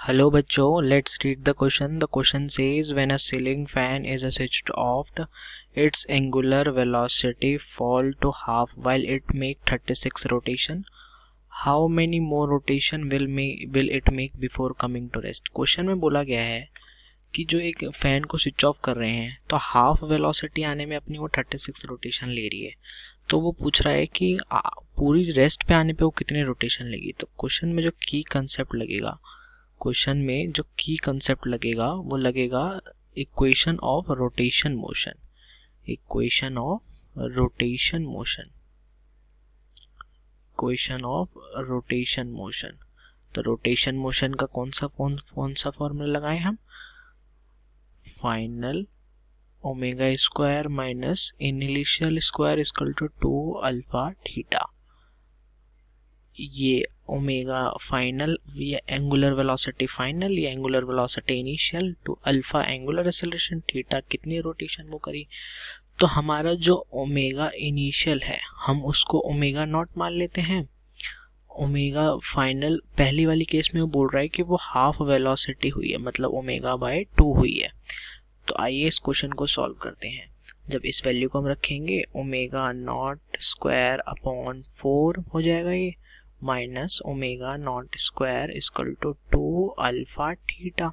Hello बच्चों, let's read the question. The question says when a ceiling fan is switched off, its angular velocity fall to half while it make 36 rotation. How many more rotation will it make before coming to rest? Question में बोला गया है कि जो एक fan को switch off कर रहे हैं तो हाफ वेलोसिटी आने में अपनी वो 36 रोटेशन ले रही है। तो वो पूछ रहा है कि पूरी रेस्ट पे आने पे वो कितने रोटेशन लेगी। तो क्वेश्चन में जो की कंसेप्ट लगेगा वो लगेगा इक्वेशन ऑफ रोटेशन मोशन। तो रोटेशन मोशन का कौन सा फॉर्मूला लगाएं हम? Final omega square minus initial square equal to 2 alpha theta. ये ओमेगा फाइनल, ये एंगुलर वेलोसिटी फाइनल, ये angular velocity initial two alpha angular acceleration, theta कितनी रोटेशन वो करी। तो हमारा जो ओमेगा इनिशियल है हम उसको ओमेगा नॉट मान लेते हैं। ओमेगा फाइनल पहली वाली केस में वो बोल रहा है कि वो हाफ वेलोसिटी हुई है, मतलब ओमेगा बाय 2 हुई है। तो आइए इस क्वेश्चन को सॉल्व करते हैं। जब इस वैल्यू को हम रखेंगे ओमेगा नॉट स्क्वायर अपॉन 4 हो जाएगा ये, minus omega naught square equal to 2 alpha theta.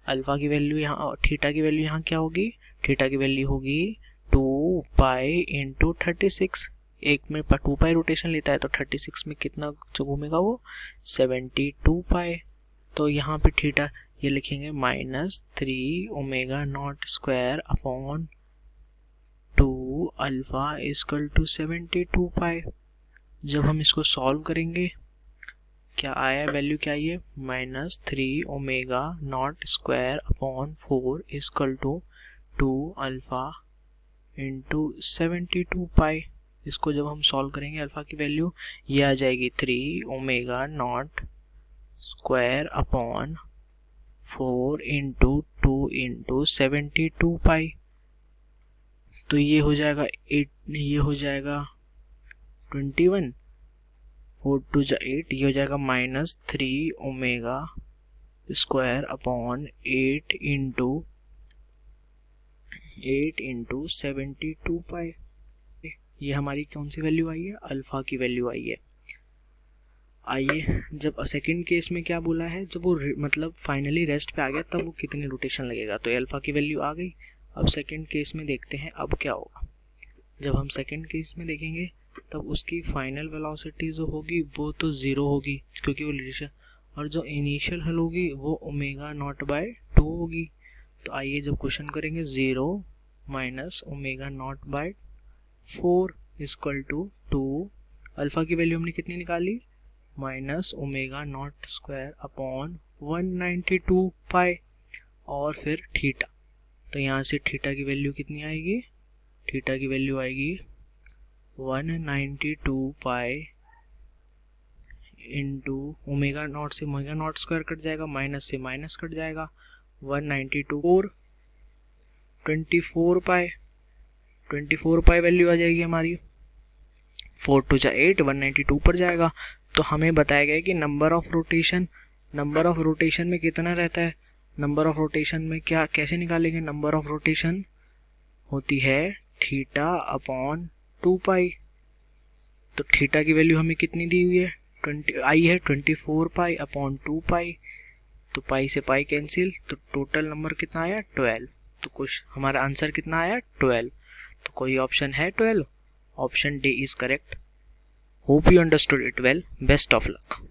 Alpha की वैल्यू यहाँ, थीटा की वैल्यू यहाँ क्या होगी? थीटा की वैल्यू होगी 2 पाई इंटू 36। एक में 2 पाई रोटेशन लेता है तो 36 में कितना जो घूमेगा वो 72 पाई। तो यहाँ पे थीटा ये लिखेंगे minus 3 omega naught square upon 2 alpha equal to 72 pi. जब हम इसको सॉल्व करेंगे क्या आया, वैल्यू क्या आई है? Minus 3 omega naught square upon 4 equal to 2 alpha into 72 pi. इसको जब हम सॉल्व करेंगे अल्फा की वैल्यू ये आ जाएगी 3 omega naught square upon 4 into 2 into 72 पाई। तो ये हो जाएगा 8, ये हो जाएगा 21, 4 2 8, ये हो जाएगा minus 3 omega square upon 8 into 72 पाई। ये हमारी कौन सी वैल्यू आई है? अल्फा की वैल्यू आई है। आइए जब सेकंड केस में क्या बोला है, जब वो मतलब फाइनली रेस्ट पे आ गया तब वो कितनी रोटेशन लगेगा। तो अल्फा की वैल्यू आ गई। अब सेकंड केस में देखते हैं अब क्या होगा। जब हम सेकंड केस में देखेंगे तब उसकी फाइनल वेलोसिटी जो होगी वो तो 0 होगी क्योंकि वो रिलेशन, और जो इनिशियल हल होगी वो ओमेगा नॉट बाय 2 होगी। तो आइए जब क्वेश्चन करेंगे 0 minus omega naught by 4 equal to 2। Alpha की वैल्यू हमने कितनी निकाली? Minus omega naught square upon 192 pi, और फिर थीटा। तो यहाँ से थीटा की वैल्यू कितनी आएगी? थीटा की वैल्यू आएगी 192 पाई इंटू ओमेगा नॉट से ओमेगा नॉट स्क्वायर कट जाएगा, माइनस से माइनस कट जाएगा, 192 24 पाई वैल्यू आ जाएगी हमारी। 4 2 8, 192 पर जाएगा। तो हमें बताया गया है कि नंबर ऑफ रोटेशन में कितना रहता है। नंबर ऑफ रोटेशन में क्या कैसे निकालेंगे? नंबर ऑफ रोटेशन होती है थीटा अपॉन 2 पाई। तो थीटा की वैल्यू हमें कितनी दी हुई है? 24 पाई अपॉन 2 पाई। तो पाई से पाई कैंसिल, तो टोटल नंबर कितना आया? 12। तो कुछ हमारा आंसर कितना आया? 12। तो कोई ऑप्शन है 12? Option D is correct. Hope you understood it well. Best of luck.